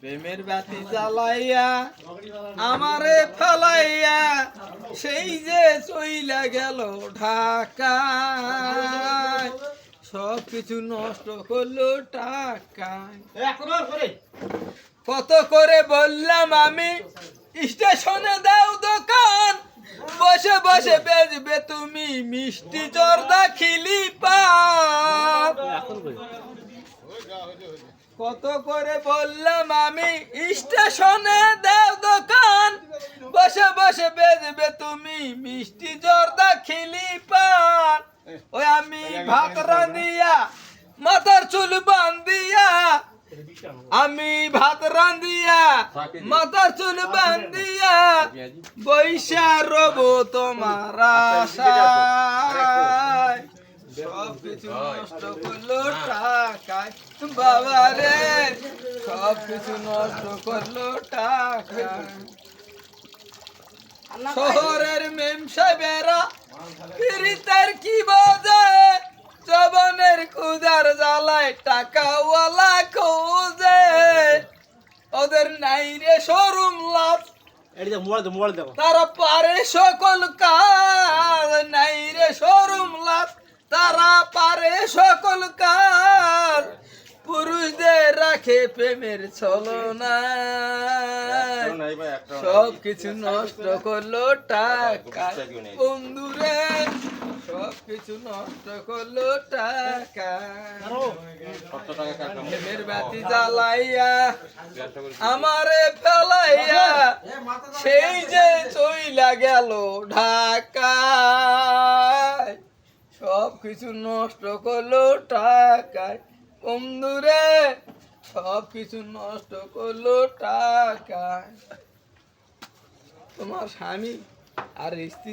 প্রেমের বাতি জ্বালাইয়া আমারে ফেলাইয়া সেই যে চইলা গেল ঢাকায়, সব কিছু নষ্ট করলো টাকায়। কত করে বললাম আমি স্টেশনে দাও দোকান, বসে বসে বেচবে তুমি মিষ্টি জর্দা খিলি পান। কত করে বললাম আমি স্টেশনে দাও দোকান, বসে বসে বেচবে তুমি মিষ্টি জর্দা খিলি পান। ওই আমি ভাত রাঁধিয়া মাথার চুল বান্ধিয়া, আমি ভাত রাঁধিয়া মাথার চুল বান্ধিয়া বৈশা রব তোমার আশায়, সব কিছু নষ্ট করলো টাকায় বাবা রে, সব কিছু নষ্ট করলো টাকায়। শহরের মেম সাহেবেরা ফিরিতার কি বাজে, জবানের খুদার জ্বালায় টাকাওয়ালা খোঁজে, ওদের নাই রে শোরুম লাভ, তারা পারে সকল কাজ, নাই রে শোরুম লাভ, তারা পারে সকল কাজ। পুরুষদের রাখে প্রেমের ছলনা, সব কিছু নষ্ট করলো টাকা বন্ধুরে, সব কিছু নষ্ট করলো টাকা। প্রেমের বাতি জ্বালাইয়া আমারে ফেলাইয়া সেই যে চইলা গেল ঢাকায়, সব কিছু নষ্ট করলো টাকায় বন্ধুরে, সব কিছু নষ্ট করলো টাকায়। তোমার স্বামী আর স্ত্রী